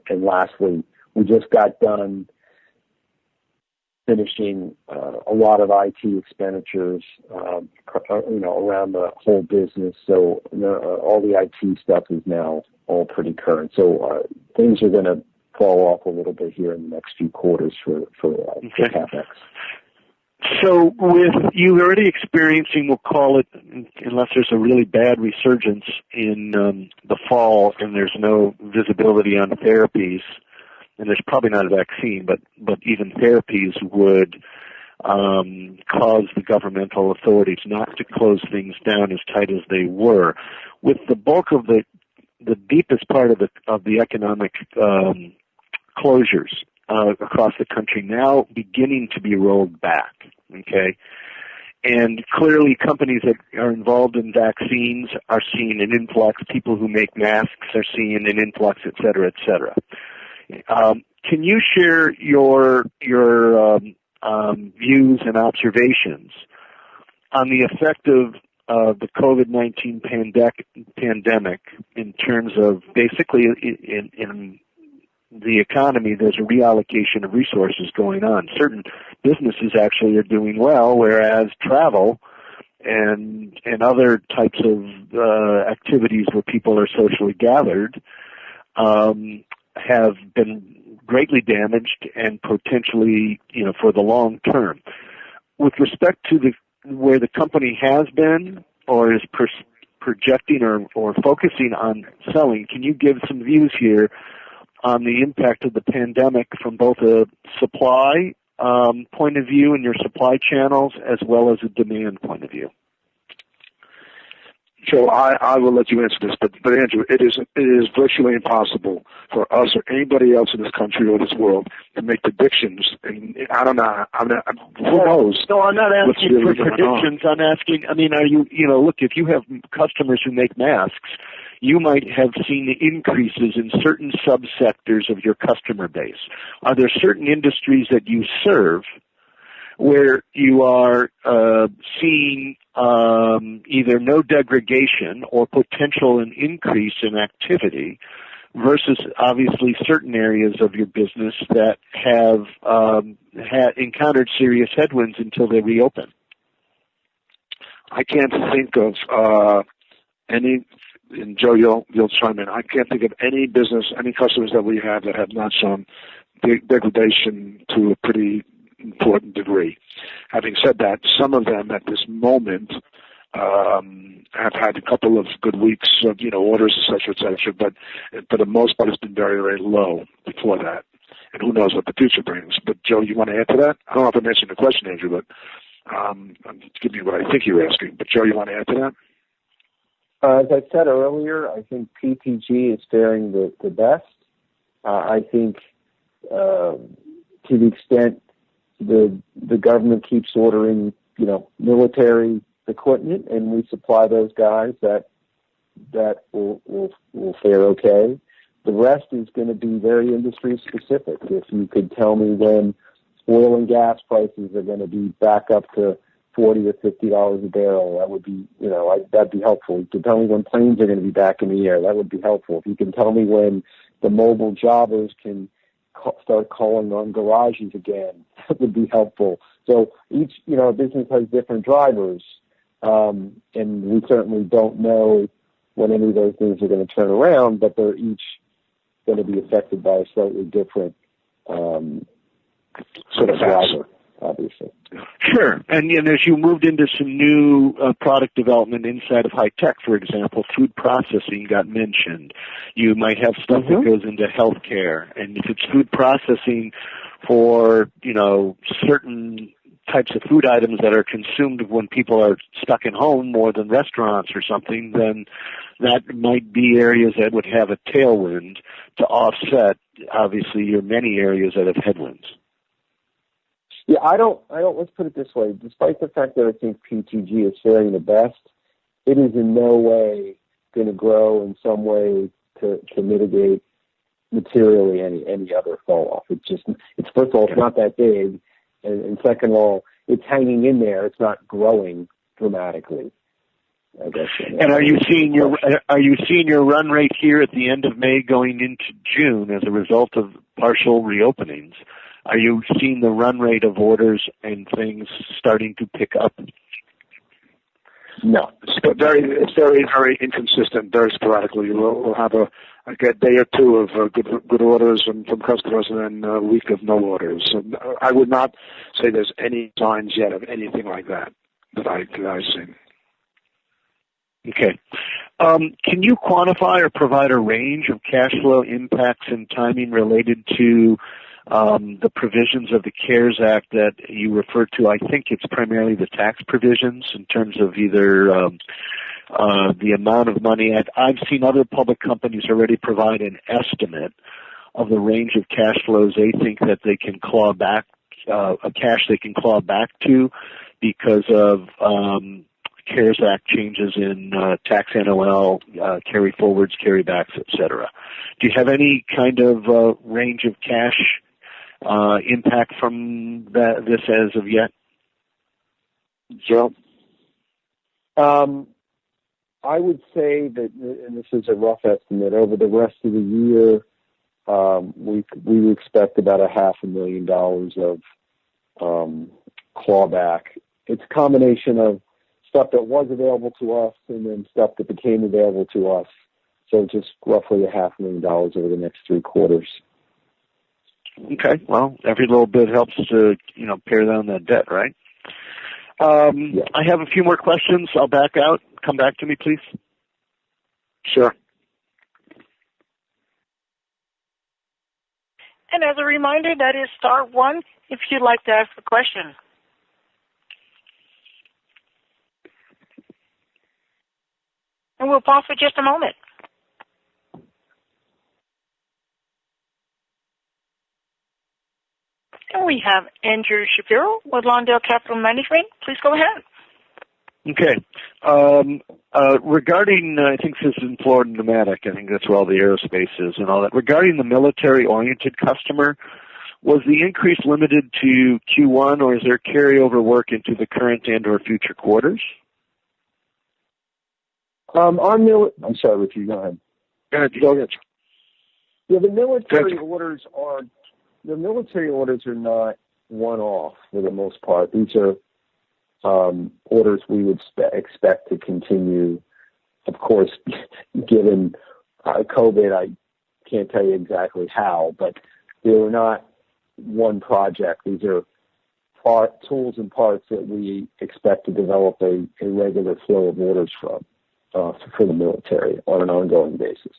Speaker 5: lastly, we just got done finishing a lot of IT expenditures, around the whole business. So all the IT stuff is now all pretty current. So things are going to fall off a little bit here in the next few quarters for CapEx.
Speaker 4: So with you already experiencing, we'll call it, unless there's a really bad resurgence in the fall and there's no visibility on therapies, and there's probably not a vaccine, but even therapies would cause the governmental authorities not to close things down as tight as they were. With the bulk of the deepest part of the economic closures across the country now beginning to be rolled back, okay? And clearly companies that are involved in vaccines are seeing an influx. People who make masks are seeing an influx, et cetera, et cetera. Can you share your views and observations on the effect of the COVID-19 pandemic in terms of basically in the economy, there's a reallocation of resources going on. Certain businesses actually are doing well, whereas travel and other types of activities where people are socially gathered have been greatly damaged and potentially, for the long term. With respect to where the company has been or is projecting or focusing on selling, can you give some views here on the impact of the pandemic from both a supply point of view in your supply channels as well as a demand point of view?
Speaker 3: Joe, I will let you answer this, but Andrew, it is virtually impossible for us or anybody else in this country or this world to make predictions. And I don't know. Who knows?
Speaker 4: No, I'm not asking for predictions. I'm asking. I mean, are you? Look, if you have customers who make masks, you might have seen increases in certain subsectors of your customer base. Are there certain industries that you serve where you are seeing either no degradation or potential an increase in activity versus obviously certain areas of your business that have encountered serious headwinds until they reopen?
Speaker 3: I can't think of any, and Joe, you'll chime in. I can't think of any business, any customers that we have that have not shown degradation to a pretty important degree. Having said that, some of them at this moment have had a couple of good weeks of orders, et cetera, but for the most part, it's been very, very low before that. And who knows what the future brings? But Joe, you want to add to that? I don't know if I'm answering the question, Andrew, but I'm giving you what I think you're asking. But Joe, you want to add to that?
Speaker 5: As I said earlier, I think PPG is faring the best. I think to the extent the government keeps ordering, military equipment, and we supply those guys, that will fare okay. The rest is going to be very industry specific. If you could tell me when oil and gas prices are going to be back up to $40 or $50 a barrel, that would be, that'd be helpful. You can tell me when planes are going to be back in the air, that would be helpful. If you can tell me when the mobile jobbers can start calling on garages again, that would be helpful. So each, business has different drivers, and we certainly don't know when any of those things are going to turn around, but they're each going to be affected by a slightly different sort of driver, obviously.
Speaker 4: Sure. And as you moved into some new product development inside of high tech, for example, food processing got mentioned. You might have stuff that goes into healthcare. And if it's food processing for, certain types of food items that are consumed when people are stuck at home more than restaurants or something, then that might be areas that would have a tailwind to offset, obviously, your many areas that have headwinds.
Speaker 5: Yeah, let's put it this way. Despite the fact that I think PTG is faring the best, it is in no way going to grow in some way to mitigate materially any other fall off. It's first of all, it's not that big. And second of all, it's hanging in there. It's not growing dramatically, I guess.
Speaker 4: And are you seeing your run rate here at the end of May going into June as a result of partial reopenings? Are you seeing the run rate of orders and things starting to pick up?
Speaker 5: No.
Speaker 3: It's very, very inconsistent, very sporadically. We'll have a day or two of good orders from customers and then a week of no orders. So I would not say there's any signs yet of anything like that I've seen.
Speaker 4: Okay. Can you quantify or provide a range of cash flow impacts and timing related to the provisions of the CARES Act that you refer to? I think it's primarily the tax provisions in terms of either the amount of money. I've seen other public companies already provide an estimate of the range of cash flows they think that they can claw back, cash they can claw back to because of CARES Act changes in tax NOL, carry forwards, carry backs, et cetera. Do you have any kind of range of cash impact from this as of yet?
Speaker 3: Joe?
Speaker 5: I would say that, and this is a rough estimate, over the rest of the year, we expect about $500,000 of clawback. It's a combination of stuff that was available to us and then stuff that became available to us. So just roughly $500,000 over the next 3 quarters.
Speaker 4: Okay. Well, every little bit helps to, pare down that debt, right? Yeah. I have a few more questions. I'll back out. Come back to me, please.
Speaker 3: Sure.
Speaker 1: And as a reminder, that is star 1 if you'd like to ask a question. and we'll pause for just a moment. And we have Andrew Shapiro with Lawndale Capital Management. Please go ahead.
Speaker 4: Okay. Regarding, I think this is in Florida Pneumatic, I think that's where all the aerospace is and all that. Regarding the military-oriented customer, was the increase limited to Q1, or is there carryover work into the current and or future quarters?
Speaker 5: I'm sorry, Richie, go ahead.
Speaker 3: Go ahead.
Speaker 5: Yeah, the military orders are not one-off for the most part. These are orders we would expect to continue. Of course, given COVID, I can't tell you exactly how, but they were not one project. These are tools and parts that we expect to develop a regular flow of orders from for the military on an ongoing basis.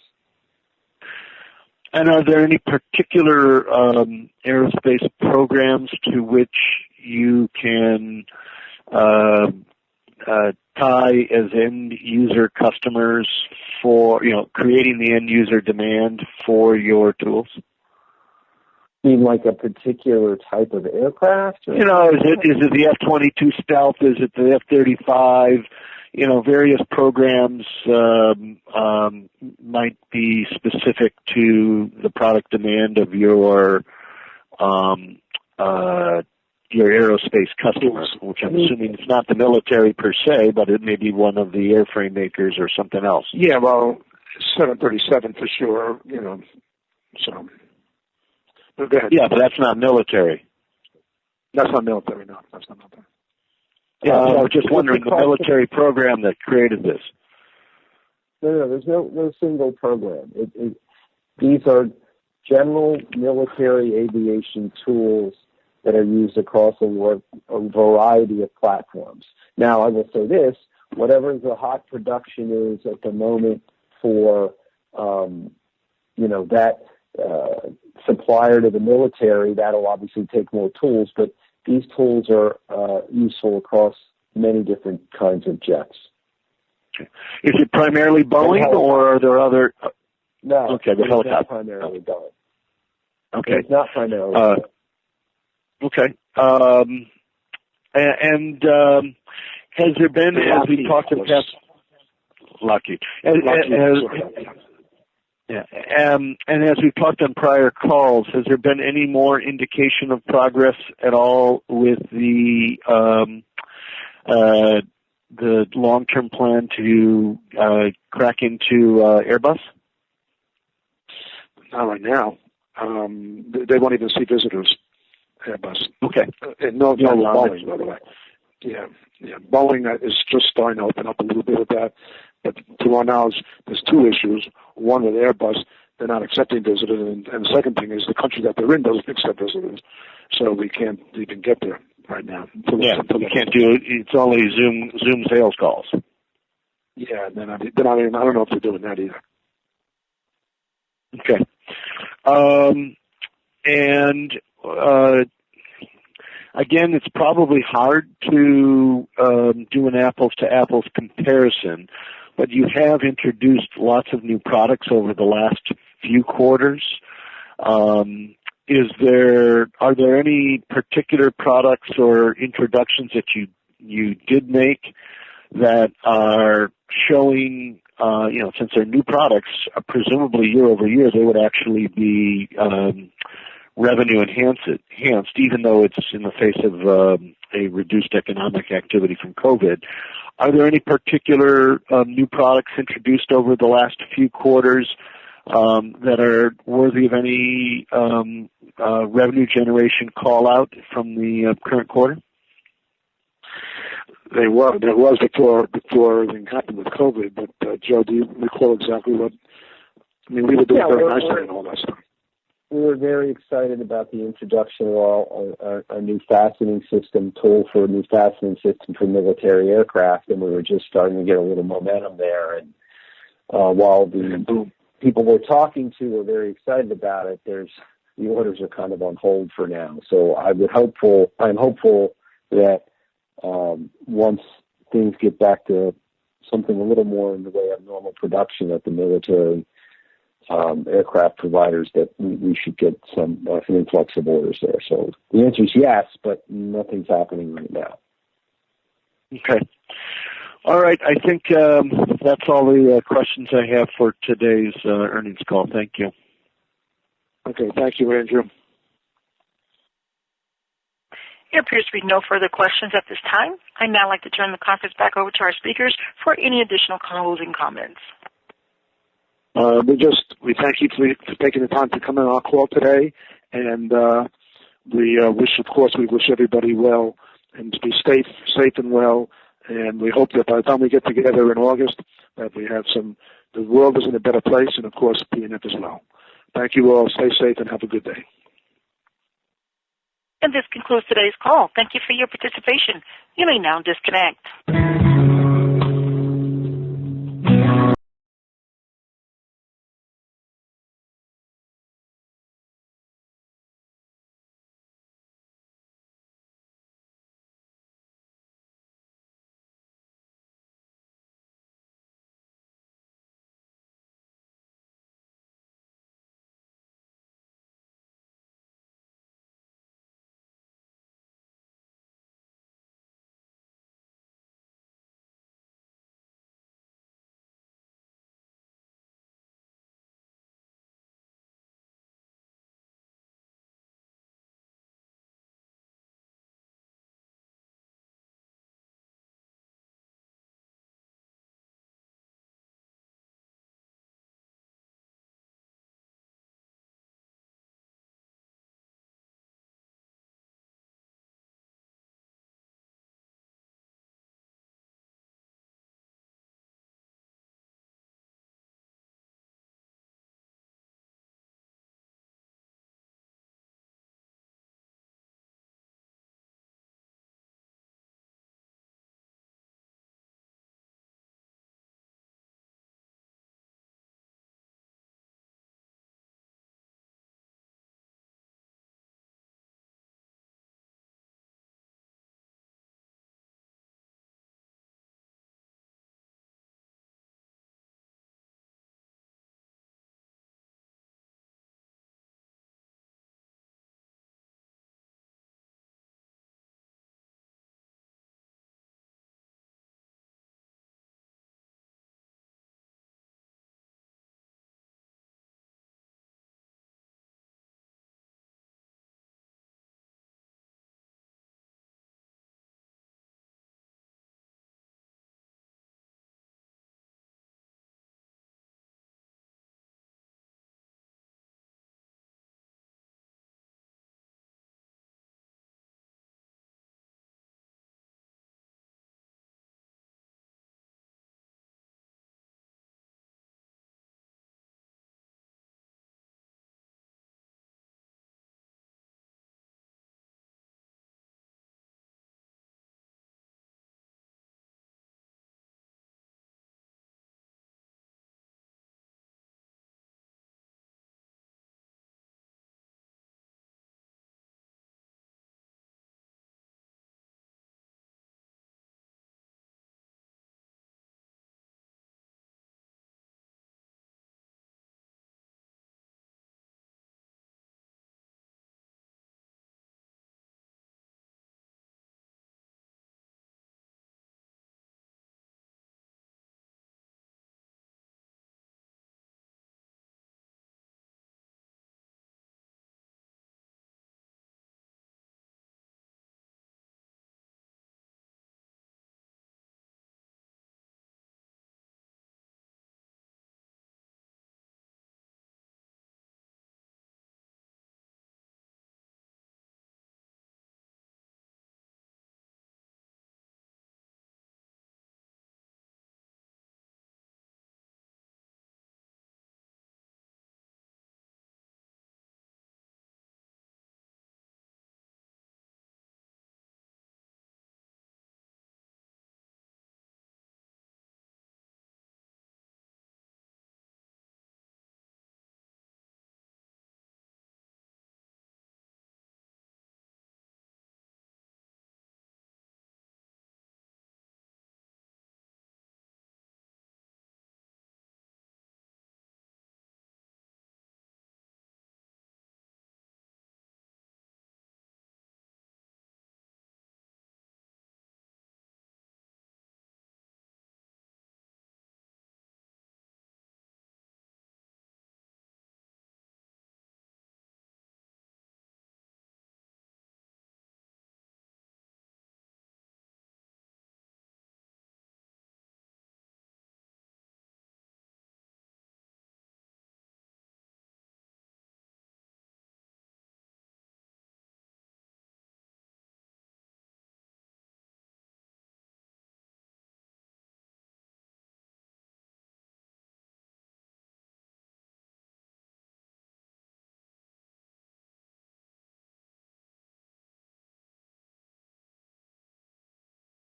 Speaker 4: And are there any particular aerospace programs to which you can tie as end user customers for, creating the end user demand for your tools?
Speaker 5: You mean like a particular type of aircraft? Or?
Speaker 4: Is it the F-22 Stealth? Is it the F-35? Various programs might be specific to the product demand of your aerospace customers, which I'm assuming it's not the military per se, but it may be one of the airframe makers or something else.
Speaker 3: Yeah, well, 737 for sure, so. But go ahead.
Speaker 4: Yeah, but that's not military.
Speaker 3: That's not military, no. That's not military.
Speaker 4: Yeah, so I was just wondering, the military program that created this.
Speaker 5: No, there's no single program. These are general military aviation tools that are used across a variety of platforms. Now, I will say this, whatever the hot production is at the moment for, that supplier to the military, that'll obviously take more tools, but these tools are useful across many different kinds of jets.
Speaker 4: Okay. Is it primarily Boeing, or are there other?
Speaker 5: No,
Speaker 4: okay, the helicopter.
Speaker 5: Not primarily Boeing.
Speaker 4: Okay,
Speaker 5: it's not primarily Boeing.
Speaker 4: Okay. And has there been, as we talked about, Lockheed? Yeah. And as we've talked on prior calls, has there been any more indication of progress at all with the long-term plan to crack into Airbus?
Speaker 3: Not right now. They won't even see visitors. Airbus.
Speaker 4: Okay.
Speaker 3: No, Boeing, by the way. Yeah. Boeing is just starting to open up a little bit of that. But to our knowledge, there's two issues. One with Airbus, they're not accepting visitors, and the second thing is the country that they're in doesn't accept visitors. So we can't even get there right now.
Speaker 4: You can't do it. It's only Zoom sales calls.
Speaker 3: Yeah, I don't know if they're doing that either.
Speaker 4: Okay. And again, it's probably hard to do an apples-to-apples comparison, but you have introduced lots of new products over the last few quarters. Are there any particular products or introductions that you did make that are showing, since they're new products, presumably year over year, they would actually be revenue enhanced, even though it's in the face of a reduced economic activity from COVID. Are there any particular new products introduced over the last few quarters that are worthy of any revenue generation call-out from the current quarter?
Speaker 3: There was before everything happened with COVID, but Joe, do you recall exactly what? I mean, we were doing very nicely and all that stuff.
Speaker 5: We were very excited about the introduction of our new fastening system tool for a new fastening system for military aircraft, and we were just starting to get a little momentum there. And while the people we're talking to are very excited about it, the orders are kind of on hold for now. So I'm hopeful that once things get back to something a little more in the way of normal production at the military aircraft providers, that we should get an influx of orders there. So the answer is yes, but nothing's happening right now.
Speaker 4: Okay. All right. I think that's all the questions I have for today's earnings call. Thank you.
Speaker 3: Okay. Thank you, Andrew.
Speaker 1: There appears to be no further questions at this time. I'd now like to turn the conference back over to our speakers for any additional closing comments.
Speaker 3: We thank you for taking the time to come on our call today, and we wish everybody well and to be safe and well. And we hope that by the time we get together in August, that the world is in a better place, and of course PNF as well. Thank you all. Stay safe and have a good day.
Speaker 1: And this concludes today's call. Thank you for your participation. You may now disconnect.